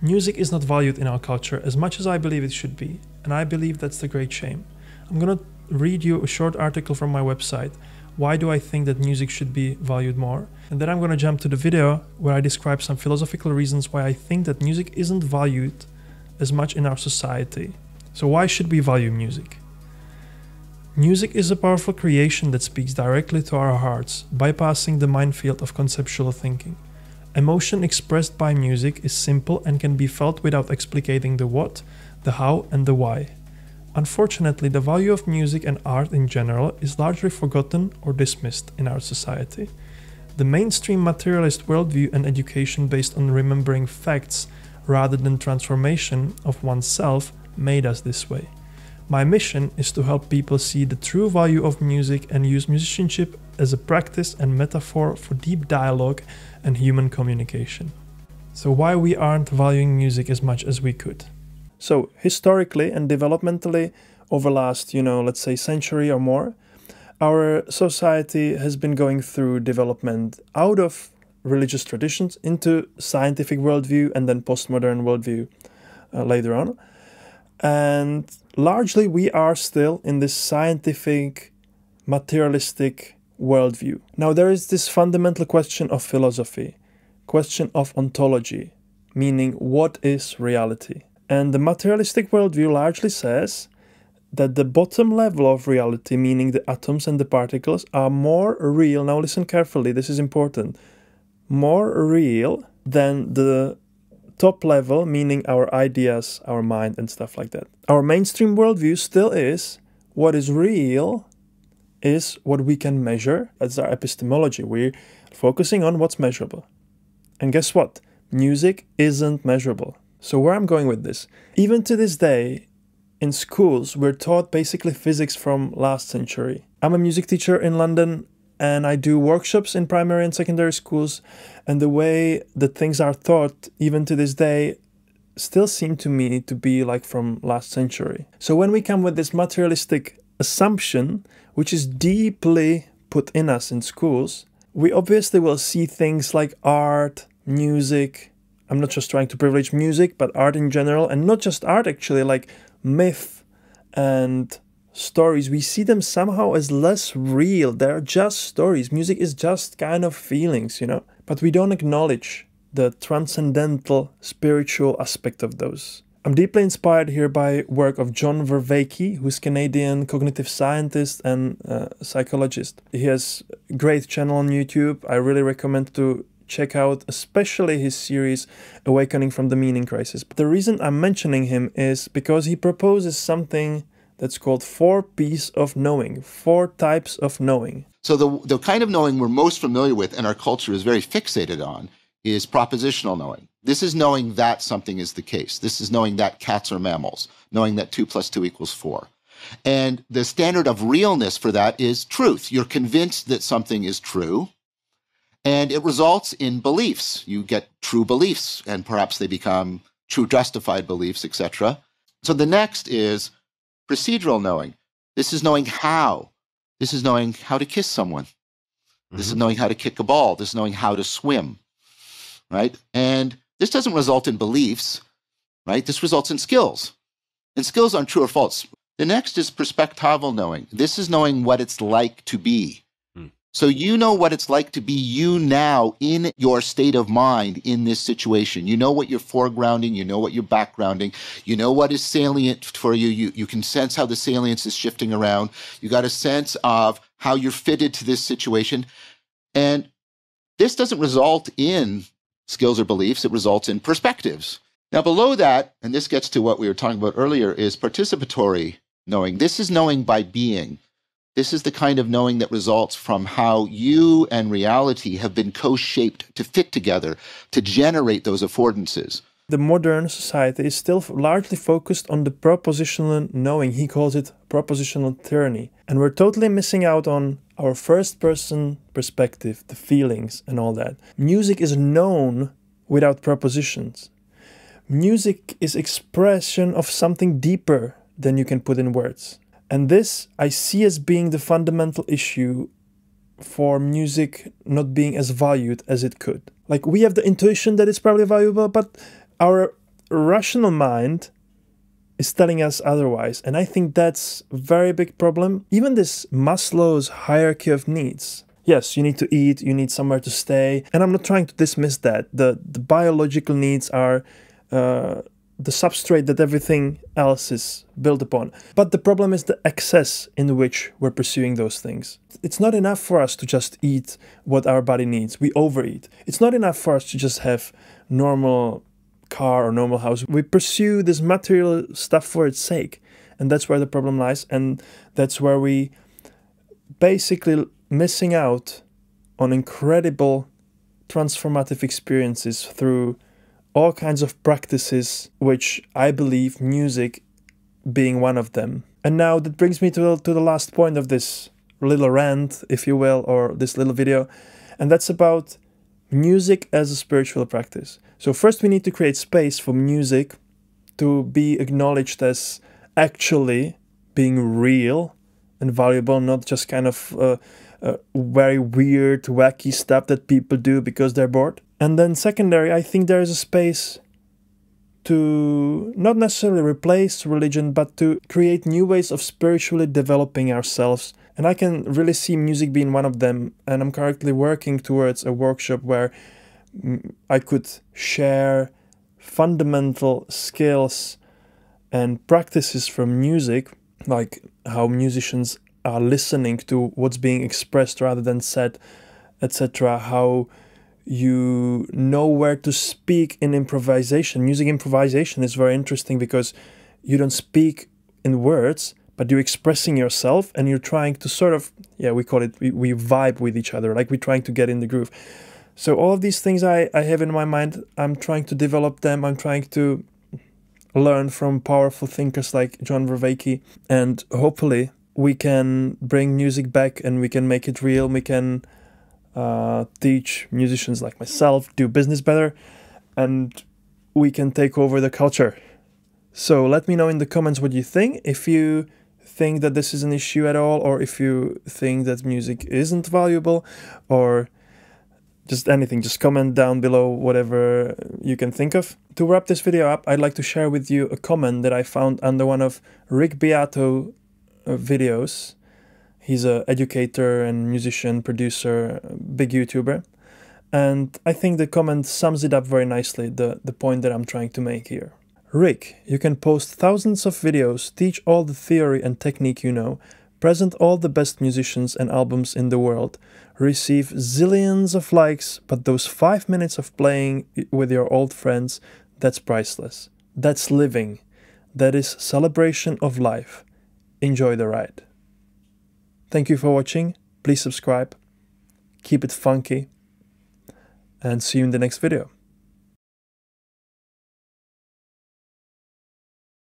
Music is not valued in our culture as much as I believe it should be, and I believe that's the great shame. I'm gonna read you a short article from my website, Why Do I Think That Music Should Be Valued More? And then I'm gonna jump to the video where I describe some philosophical reasons why I think that music isn't valued as much in our society. So why should we value music? Music is a powerful creation that speaks directly to our hearts, bypassing the minefield of conceptual thinking. Emotion expressed by music is simple and can be felt without explicating the what, the how, and the why. Unfortunately, the value of music and art in general is largely forgotten or dismissed in our society. The mainstream materialist worldview and education based on remembering facts rather than transformation of oneself made us this way. My mission is to help people see the true value of music and use musicianship as a practice and metaphor for deep dialogue and human communication. So why we aren't valuing music as much as we could? So historically and developmentally over last, let's say century or more, our society has been going through development out of religious traditions into scientific worldview and then postmodern worldview later on. And largely we are still in this scientific, materialistic worldview. Now there is this fundamental question of philosophy, question of ontology, meaning what is reality? And the materialistic worldview largely says that the bottom level of reality, meaning the atoms and the particles, are more real. Now listen carefully, this is important. More real than the top level, meaning our ideas, our mind, and stuff like that. Our mainstream worldview still is what is real is what we can measure. That's our epistemology. We're focusing on what's measurable. And guess what? Music isn't measurable. So where I'm going with this, even to this day, in schools, we're taught basically physics from last century. I'm a music teacher in London and I do workshops in primary and secondary schools, and the way that things are taught, even to this day, still seem to me to be like from last century. So when we come with this materialistic assumption, which is deeply put in us in schools, we obviously will see things like art, music. I'm not just trying to privilege music, but art in general, and not just art actually, like myth and stories. We see them somehow as less real. They're just stories. Music is just kind of feelings, but we don't acknowledge the transcendental spiritual aspect of those. I'm deeply inspired here by work of John Verveake, who's Canadian cognitive scientist and psychologist. He has a great channel on YouTube. I really recommend to check out especially his series Awakening from the Meaning Crisis. But the reason I'm mentioning him is because he proposes something that's called 4 P's of knowing, 4 types of knowing. So the kind of knowing we're most familiar with and our culture is very fixated on is propositional knowing. This is knowing that something is the case. This is knowing that cats are mammals, knowing that 2 + 2 = 4. And the standard of realness for that is truth. You're convinced that something is true, and it results in beliefs. You get true beliefs, and perhaps they become true justified beliefs, etc. So the next is procedural knowing. This is knowing how. This is knowing how to kiss someone. This is knowing how to kick a ball. This is knowing how to swim, right? And this doesn't result in beliefs, right? This results in skills. And skills aren't true or false. The next is perspectival knowing. This is knowing what it's like to be. So you know what it's like to be you now in your state of mind in this situation. You know what you're foregrounding, you know what you're backgrounding, you know what is salient for you. You can sense how the salience is shifting around. You got a sense of how you're fitted to this situation. And this doesn't result in skills or beliefs, it results in perspectives. Now below that, and this gets to what we were talking about earlier, is participatory knowing. This is knowing by being. This is the kind of knowing that results from how you and reality have been co-shaped to fit together, to generate those affordances. The modern society is still largely focused on the propositional knowing. He calls it propositional tyranny. And we're totally missing out on our first-person perspective, the feelings and all that. Music is known without propositions. Music is expression of something deeper than you can put in words. And this I see as being the fundamental issue for music not being as valued as it could. Like, we have the intuition that it's probably valuable, but our rational mind is telling us otherwise. And I think that's a very big problem. Even this Maslow's hierarchy of needs. Yes, you need to eat, you need somewhere to stay. And I'm not trying to dismiss that. The biological needs are the substrate that everything else is built upon. But the problem is the excess in which we're pursuing those things. It's not enough for us to just eat what our body needs. We overeat. It's not enough for us to just have normal car or normal house. We pursue this material stuff for its sake. And that's where the problem lies. And that's where we basically missing out on incredible transformative experiences through all kinds of practices, which I believe music being one of them. And now that brings me to the last point of this little rant, if you will, or this little video, and that's about music as a spiritual practice. So first we need to create space for music to be acknowledged as actually being real and valuable, not just kind of very weird, wacky stuff that people do because they're bored. And then secondary, I think there is a space to not necessarily replace religion, but to create new ways of spiritually developing ourselves. And I can really see music being one of them. And I'm currently working towards a workshop where I could share fundamental skills and practices from music, like how musicians are listening to what's being expressed rather than said, etc. How you know where to speak in improvisation. Music improvisation is very interesting because you don't speak in words, but you're expressing yourself and you're trying to sort of, we call it, we vibe with each other, like we're trying to get in the groove. So all of these things I have in my mind, I'm trying to develop them. I'm trying to learn from powerful thinkers like John Verveake, and hopefully we can bring music back and we can make it real. We can teach musicians like myself do business better, and we can take over the culture. So let me know in the comments what you think. If you think that this is an issue at all, or if you think that music isn't valuable, or just anything, just comment down below whatever you can think of. To wrap this video up, I'd like to share with you a comment that I found under one of Rick Beato's videos. He's an educator and musician, producer, big YouTuber. And I think the comment sums it up very nicely, the point that I'm trying to make here. Rick, you can post thousands of videos, teach all the theory and technique you know, present all the best musicians and albums in the world, receive zillions of likes, but those 5 minutes of playing with your old friends, that's priceless. That's living. That is celebration of life. Enjoy the ride. Thank you for watching. Please subscribe. Keep it funky. And see you in the next video.